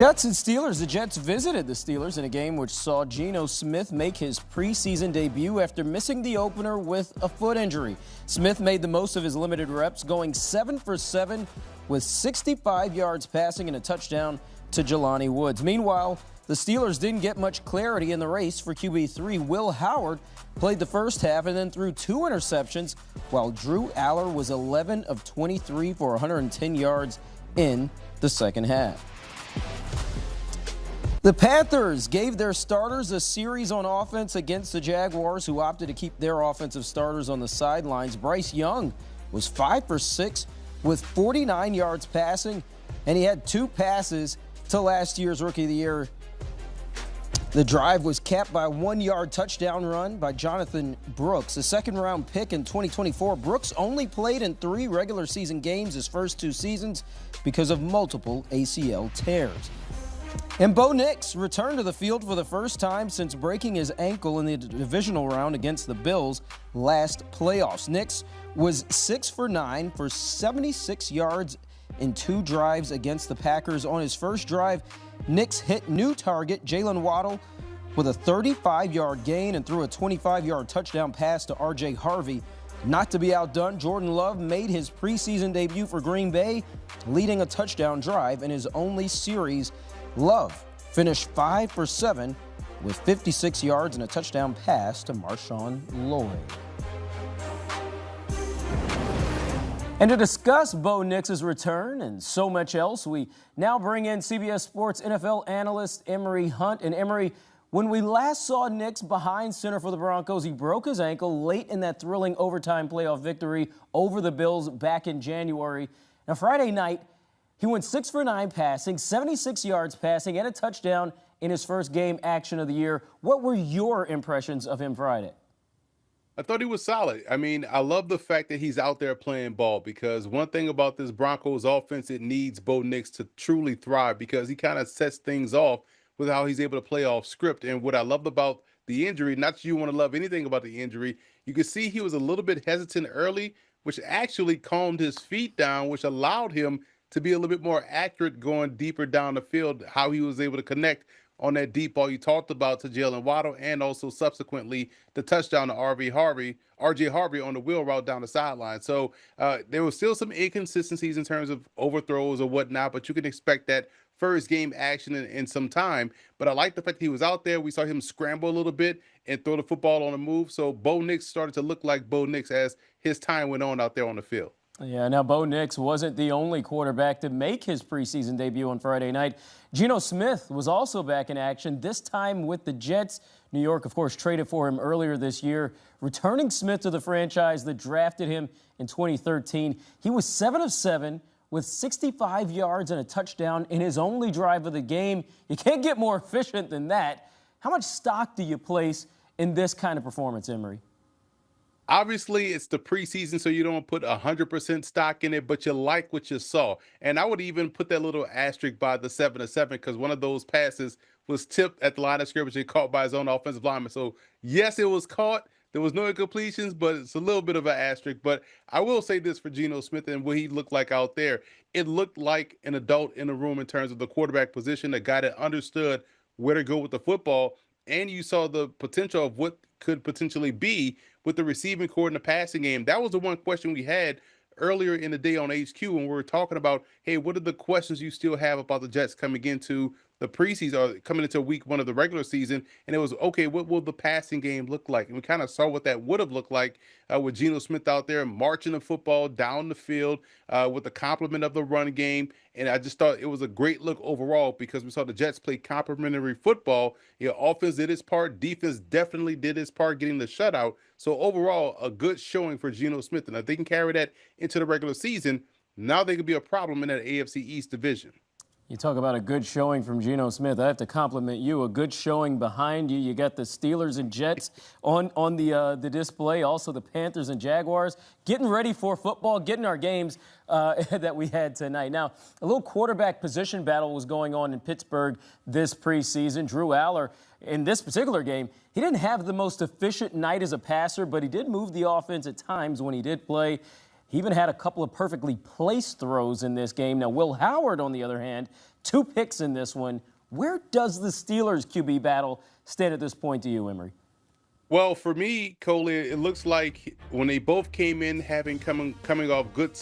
Jets and Steelers. The Jets visited the Steelers in a game which saw Geno Smith make his preseason debut after missing the opener with a foot injury. Smith made the most of his limited reps, going 7 for 7 with 65 yards passing and a touchdown to Jelani Woods. Meanwhile, the Steelers didn't get much clarity in the race for QB3. Will Howard played the first half and then threw 2 interceptions, while Drew Aller was 11 of 23 for 110 yards in the second half. The Panthers gave their starters a series on offense against the Jaguars, who opted to keep their offensive starters on the sidelines. Bryce Young was 5 for 6 with 49 yards passing, and he had 2 passes to last year's Rookie of the Year. The drive was capped by a 1-yard touchdown run by Jonathan Brooks, a second-round pick in 2024. Brooks only played in 3 regular season games his first 2 seasons because of multiple ACL tears. And Bo Nix returned to the field for the first time since breaking his ankle in the divisional round against the Bills last playoffs. Nix was 6 for 9 for 76 yards in 2 drives against the Packers. On his first drive, Nix hit new target Jalen Waddle with a 35-yard gain and threw a 25-yard touchdown pass to R.J. Harvey. Not to be outdone, Jordan Love made his preseason debut for Green Bay, leading a touchdown drive in his only series. Love finished 5 for 7 with 56 yards and a touchdown pass to Marshawn Lloyd. And to discuss Bo Nix's return and so much else, we now bring in CBS Sports NFL analyst Emory Hunt. And Emory, when we last saw Nix behind center for the Broncos, he broke his ankle late in that thrilling overtime playoff victory over the Bills back in January. Now, Friday night, he went 6 for 9 passing, 76 yards passing, and a touchdown in his first game action of the year. What were your impressions of him Friday? I thought he was solid. I mean, I love the fact that he's out there playing ball, because one thing about this Broncos offense, it needs Bo Nix to truly thrive, because he kind of sets things off with how he's able to play off script. And what I loved about the injury, not that you want to love anything about the injury, you can see he was a little bit hesitant early, which actually calmed his feet down, which allowed him to be a little bit more accurate going deeper down the field, how he was able to connect on that deep ball you talked about to Jalen Waddle, and also subsequently the touchdown to RJ Harvey on the wheel route down the sideline. So there was still some inconsistencies in terms of overthrows or whatnot, but you can expect that first game action in some time. But I like the fact that he was out there. We saw him scramble a little bit and throw the football on the move. So Bo Nix started to look like Bo Nix as his time went on out there on the field. Yeah, now Bo Nix wasn't the only quarterback to make his preseason debut on Friday night. Geno Smith was also back in action, this time with the Jets. New York, of course, traded for him earlier this year, returning Smith to the franchise that drafted him in 2013. He was 7 of 7 with 65 yards and a touchdown in his only drive of the game. You can't get more efficient than that. How much stock do you place in this kind of performance, Emory? Obviously, it's the preseason, so you don't put 100% stock in it, but you like what you saw. And I would even put that little asterisk by the 7 of 7, because one of those passes was tipped at the line of scrimmage and caught by his own offensive lineman. So, yes, it was caught. There was no incompletions, but it's a little bit of an asterisk. But I will say this for Geno Smith and what he looked like out there. It looked like an adult in the room in terms of the quarterback position, a guy that understood where to go with the football. And you saw the potential of what could potentially be with the receiving core in the passing game. That was the one question we had earlier in the day on HQ when we were talking about, hey, what are the questions you still have about the Jets coming into the preseason or coming into week 1 of the regular season? And it was, okay, what will the passing game look like? And we kind of saw what that would have looked like with Geno Smith out there marching the football down the field with the complement of the run game. And I just thought it was a great look overall, because we saw the Jets play complementary football. Offense did its part. Defense definitely did its part getting the shutout. So overall, a good showing for Geno Smith. And if they can carry that into the regular season, now they could be a problem in that AFC East division. You talk about a good showing from Geno Smith. I have to compliment you. A good showing behind you. You got the Steelers and Jets on the display. Also the Panthers and Jaguars. Getting ready for football, getting our games that we had tonight. Now, a little quarterback position battle was going on in Pittsburgh this preseason. Drew Aller, in this particular game, he didn't have the most efficient night as a passer, but he did move the offense at times when he did play. He even had a couple of perfectly placed throws in this game. Now, Will Howard, on the other hand, 2 picks in this one. Where does the Steelers QB battle stand at this point to you, Emery? Well, for me, Coley, it looks like when they both came in coming off good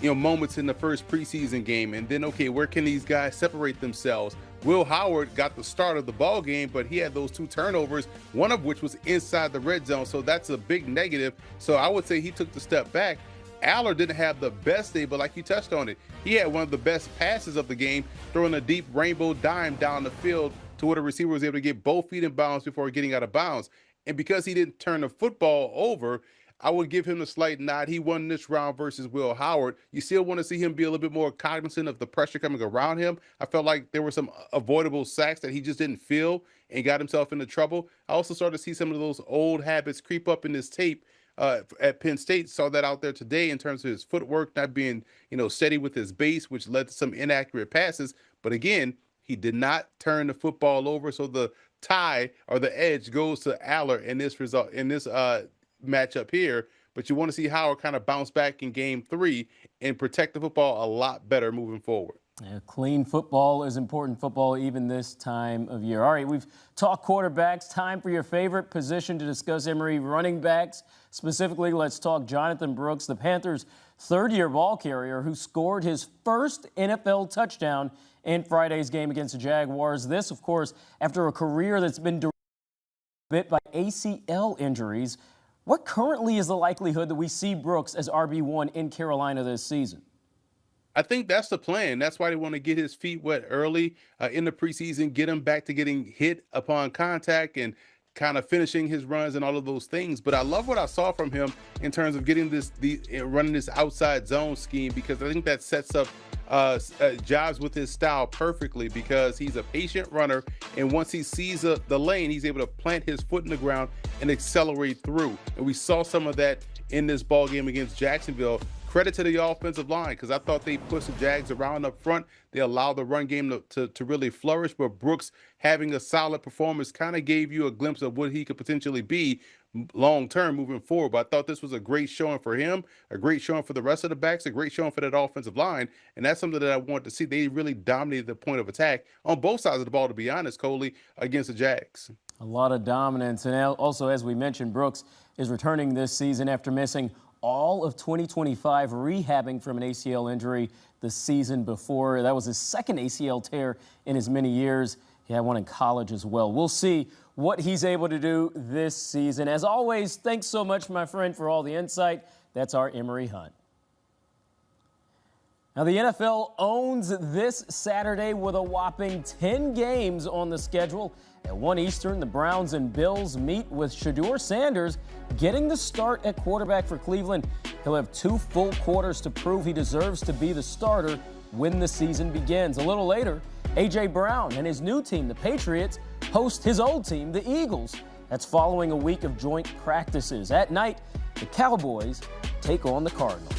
moments in the first preseason game, and then, okay, where can these guys separate themselves? Will Howard got the start of the ball game, but he had those 2 turnovers, one of which was inside the red zone, so that's a big negative. So I would say he took the step back. Aller didn't have the best day, but like you touched on it, he had one of the best passes of the game, throwing a deep rainbow dime down the field to where the receiver was able to get both feet in bounds before getting out of bounds. And because he didn't turn the football over, I would give him a slight nod. He won this round versus Will Howard. You still want to see him be a little bit more cognizant of the pressure coming around him. I felt like there were some avoidable sacks that he just didn't feel and got himself into trouble. I also started to see some of those old habits creep up in this tape at Penn State. Saw that out there today in terms of his footwork not being, steady with his base, which led to some inaccurate passes. But again, he did not turn the football over, so the tie or the edge goes to Aller in this matchup here. But you want to see Howard kind of bounce back in game 3 and protect the football a lot better moving forward. Yeah, clean football is important football even this time of year. All right, we've talked quarterbacks. Time for your favorite position to discuss, Emery, running backs. Specifically, let's talk Jonathan Brooks, the Panthers' third-year ball carrier who scored his first NFL touchdown in Friday's game against the Jaguars. This, of course, after a career that's been bit by ACL injuries. What currently is the likelihood that we see Brooks as RB1 in Carolina this season? I think that's the plan. That's why they want to get his feet wet early in the preseason, get him back to getting hit upon contact and kind of finishing his runs and all of those things. But I love what I saw from him in terms of getting running this outside zone scheme, because I think that sets up jobs with his style perfectly, because he's a patient runner, and once he sees the lane, he's able to plant his foot in the ground and accelerate through. And we saw some of that in this ball game against Jacksonville. Credit to the offensive line, because I thought they pushed the Jags around up front. They allowed the run game to really flourish, but Brooks having a solid performance kind of gave you a glimpse of what he could potentially be long-term moving forward. But I thought this was a great showing for him, a great showing for the rest of the backs, a great showing for that offensive line, and that's something that I want to see. They really dominated the point of attack on both sides of the ball, to be honest, Coley, against the Jags. A lot of dominance, and also, as we mentioned, Brooks is returning this season after missing all of 2025, rehabbing from an ACL injury the season before. That was his second ACL tear in as many years. He had one in college as well. We'll see what he's able to do this season. As always, thanks so much, my friend, for all the insight. That's our Emery Hunt. Now, the NFL owns this Saturday with a whopping 10 games on the schedule. At 1 Eastern, the Browns and Bills meet with Shedeur Sanders getting the start at quarterback for Cleveland. He'll have 2 full quarters to prove he deserves to be the starter when the season begins. A little later, A.J. Brown and his new team, the Patriots, host his old team, the Eagles. That's following a week of joint practices. At night, the Cowboys take on the Cardinals.